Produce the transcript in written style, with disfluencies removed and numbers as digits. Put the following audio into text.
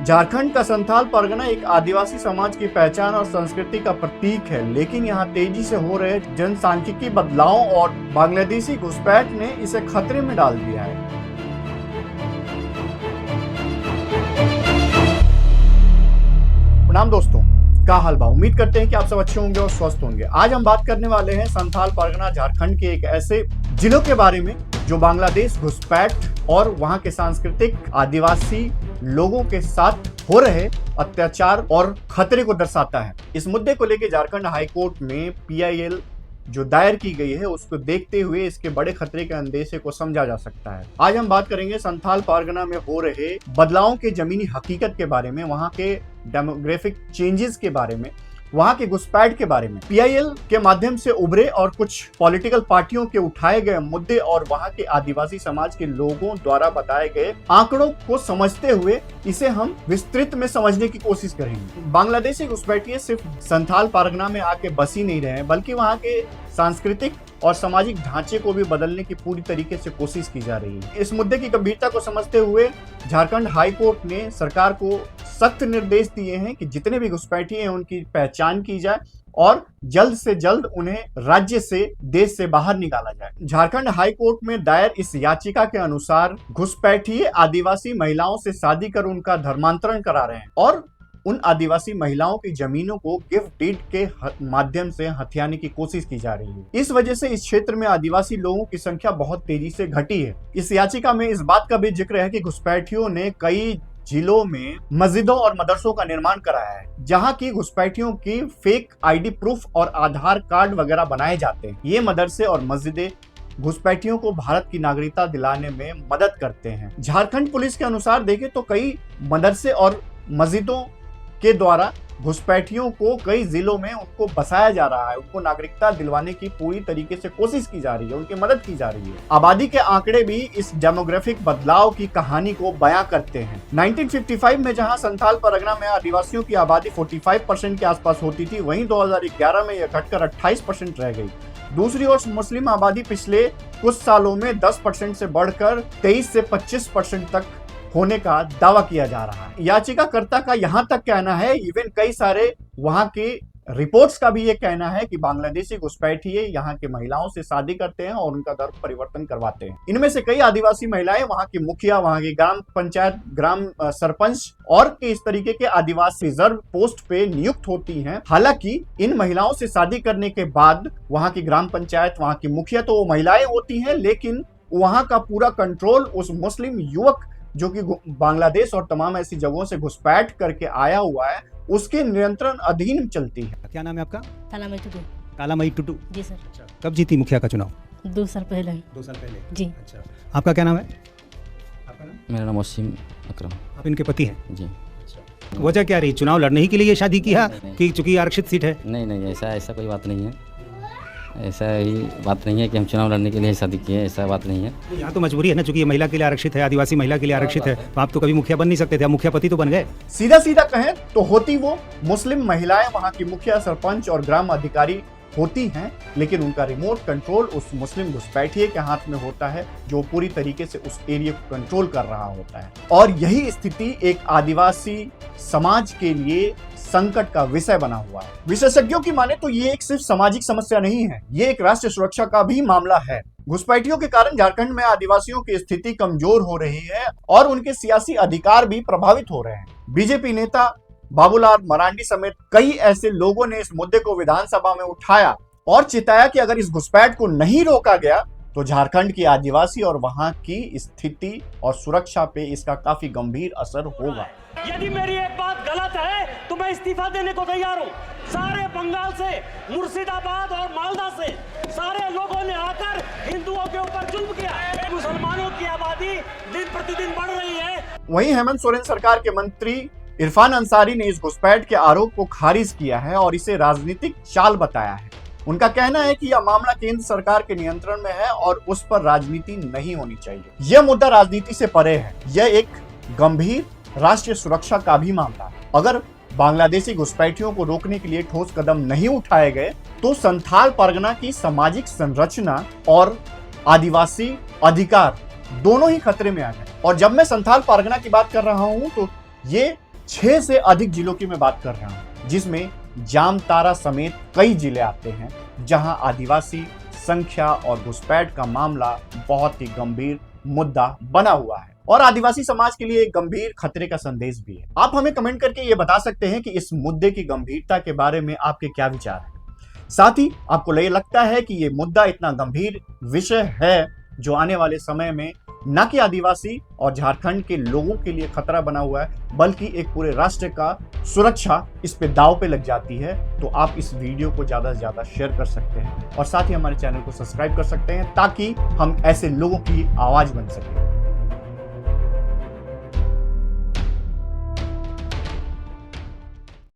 झारखंड का संथाल परगना एक आदिवासी समाज की पहचान और संस्कृति का प्रतीक है, लेकिन यहाँ तेजी से हो रहे जनसांख्यिकी बदलावों और बांग्लादेशी घुसपैठ ने इसे खतरे में डाल दिया है। प्रणाम दोस्तों, क्या हाल बा। उम्मीद करते हैं कि आप सब अच्छे होंगे और स्वस्थ होंगे। आज हम बात करने वाले हैं संथाल परगना झारखंड के एक ऐसे जिलों के बारे में जो बांग्लादेश घुसपैठ और वहां के सांस्कृतिक आदिवासी लोगों के साथ हो रहे अत्याचार और खतरे को दर्शाता है। इस मुद्दे को लेकर झारखंड हाईकोर्ट में PIL जो दायर की गई है उसको देखते हुए इसके बड़े खतरे के अंदेशे को समझा जा सकता है। आज हम बात करेंगे संथाल परगना में हो रहे बदलावों के जमीनी हकीकत के बारे में, वहां के डेमोग्राफिक चेंजेस के बारे में, वहां के घुसपैठ के बारे में, PIL के माध्यम से उभरे और कुछ पॉलिटिकल पार्टियों के उठाए गए मुद्दे और वहां के आदिवासी समाज के लोगों द्वारा बताए गए आंकड़ों को समझते हुए इसे हम विस्तृत में समझने की कोशिश करेंगे। बांग्लादेशी घुसपैठिए सिर्फ संथाल परगना में आके बस ही नहीं रहे हैं, बल्कि वहां के सांस्कृतिक और सामाजिक ढांचे को भी बदलने की पूरी तरीके से कोशिश की जा रही है। इस मुद्दे की गंभीरता को समझते हुए झारखंड हाई कोर्ट ने सरकार को सख्त निर्देश दिए हैं कि जितने भी घुसपैठिए हैं उनकी पहचान की जाए और जल्द से जल्द उन्हें राज्य से, देश से बाहर निकाला जाए। झारखंड हाई कोर्ट में दायर इस याचिका के अनुसार घुसपैठिए आदिवासी महिलाओं से शादी कर उनका धर्मांतरण करा रहे हैं और उन आदिवासी महिलाओं की जमीनों को गिफ्ट डीड के माध्यम से हथियाने की कोशिश की जा रही है। इस वजह से इस क्षेत्र में आदिवासी लोगों की संख्या बहुत तेजी से घटी है। इस याचिका में इस बात का भी जिक्र है कि घुसपैठियों ने कई जिलों में मस्जिदों और मदरसों का निर्माण कराया है, जहां की घुसपैठियों की फेक ID प्रूफ और आधार कार्ड वगैरह बनाए जाते हैं। ये मदरसे और मस्जिदें घुसपैठियों को भारत की नागरिकता दिलाने में मदद करते हैं। झारखंड पुलिस के अनुसार देखें तो कई मदरसे और मस्जिदों के द्वारा घुसपैठियों को कई जिलों में उनको बसाया जा रहा है, उनको नागरिकता दिलवाने की पूरी तरीके से कोशिश की जा रही है, उनकी मदद की जा रही है। आबादी के आंकड़े भी इस डेमोग्राफिक बदलाव की कहानी को बयां करते हैं। 1955 में जहां संथाल परगना में आदिवासियों की आबादी 45% के आसपास होती थी, वहीं 2011 में यह घटकर 28% रह गई। दूसरी ओर मुस्लिम आबादी पिछले कुछ सालों में 10% से बढ़कर 23 से 25% तक होने का दावा किया जा रहा है। याचिकाकर्ता का यहां तक कहना है, इवन कई सारे वहां के रिपोर्ट्स का भी ये कहना है कि बांग्लादेशी घुसपैठिए यहाँ के महिलाओं से शादी करते हैं और उनका धर्म परिवर्तन करवाते हैं। इनमें से कई आदिवासी महिलाएं वहां की मुखिया, वहां की ग्राम पंचायत, ग्राम सरपंच और इस तरीके के आदिवासी रिजर्व पोस्ट पे नियुक्त होती हैं। हालांकि इन महिलाओं से शादी करने के बाद वहां की ग्राम पंचायत, वहां की मुखिया तो वो महिलाएं होती हैं, लेकिन वहां का पूरा कंट्रोल उस मुस्लिम युवक जो कि बांग्लादेश और तमाम ऐसी जगहों से घुसपैठ करके आया हुआ है, उसके नियंत्रण अधीन चलती है। क्या नाम है आपका? कालामई टुटू। कालामई टुटू जी सर। अच्छा, कब जीती मुखिया का चुनाव? 2 साल पहले। 2 साल पहले जी। अच्छा, आपका क्या नाम है? आपका नाम? मेरा नाम वसीम अकरम। आप इनके पति हैं? जी। वजह क्या रही, चुनाव लड़ने ही के लिए शादी किया कि चूंकि आरक्षित सीट है? नहीं, ऐसा कोई बात नहीं है। ऐसा ही बात नहीं है कि हम चुनाव लड़ने के लिए शादी किए, ऐसा बात नहीं है। यहाँ तो मजबूरी है ना, चूंकि ये महिला के लिए आरक्षित है, आदिवासी महिला के लिए आरक्षित है, तो आप तो कभी मुखिया बन नहीं सकते थे, आप मुखिया पति तो बन गए। सीधा कहें तो होती वो मुस्लिम महिलाएं वहां की मुखिया, सरपंच और ग्राम अधिकारी होती हैं, लेकिन उनका रिमोट कंट्रोल उस मुस्लिम घुसपैठिए के हाथ में होता है, जो पूरी तरीके से उस एरिया को कंट्रोल कर रहा होता है। और यही स्थिति एक आदिवासी समाज के लिए संकट का विषय बना हुआ है। विशेषज्ञों की माने तो ये एक सिर्फ सामाजिक समस्या नहीं है, ये एक राष्ट्रीय सुरक्षा का भी मामला है। घुसपैठियों के कारण झारखंड में आदिवासियों की स्थिति कमजोर हो रही है और उनके सियासी अधिकार भी प्रभावित हो रहे हैं। बीजेपी नेता बाबूलाल मरांडी समेत कई ऐसे लोगों ने इस मुद्दे को विधानसभा में उठाया और चिताया कि अगर इस घुसपैठ को नहीं रोका गया तो झारखंड की आदिवासी और वहां की स्थिति और सुरक्षा पे इसका काफी गंभीर असर होगा। यदि मेरी एक बात गलत है तो मैं इस्तीफा देने को तैयार हूँ। सारे बंगाल से, मुर्शिदाबाद और मालदा से सारे लोगों ने आकर हिंदुओं के ऊपर जुल्म किया। मुसलमानों की आबादी दिन प्रतिदिन बढ़ रही है। वहीं हेमंत सोरेन सरकार के मंत्री इरफान अंसारी ने इस घुसपैठ के आरोप को खारिज किया है और इसे राजनीतिक चाल बताया है। उनका कहना है कि यह मामला केंद्र सरकार के नियंत्रण में है और उस पर राजनीति नहीं होनी चाहिए। यह मुद्दा राजनीति से परे है, यह एक गंभीर राष्ट्रीय सुरक्षा का भी मामला है। अगर बांग्लादेशी घुसपैठियों को रोकने के लिए ठोस कदम नहीं उठाए गए तो संथाल परगना की सामाजिक संरचना और आदिवासी अधिकार दोनों ही खतरे में आ गए। और जब मैं संथाल परगना की बात कर रहा हूं तो ये 6 से अधिक जिलों की मैं बात कर रहा हूं, जिसमें जामताड़ा समेत कई जिले आते हैं जहां आदिवासी संख्या और घुसपैठ का मामला बहुत ही गंभीर मुद्दा बना हुआ है और आदिवासी समाज के लिए एक गंभीर खतरे का संदेश भी है। आप हमें कमेंट करके ये बता सकते हैं कि इस मुद्दे की गंभीरता के बारे में आपके क्या विचार हैं। साथ ही आपको ये लगता है कि ये मुद्दा इतना गंभीर विषय है जो आने वाले समय में न कि आदिवासी और झारखंड के लोगों के लिए खतरा बना हुआ है, बल्कि एक पूरे राष्ट्र का सुरक्षा इस पे दांव पे लग जाती है, तो आप इस वीडियो को ज्यादा से ज्यादा शेयर कर सकते हैं और साथ ही हमारे चैनल को सब्सक्राइब कर सकते हैं ताकि हम ऐसे लोगों की आवाज बन सकें।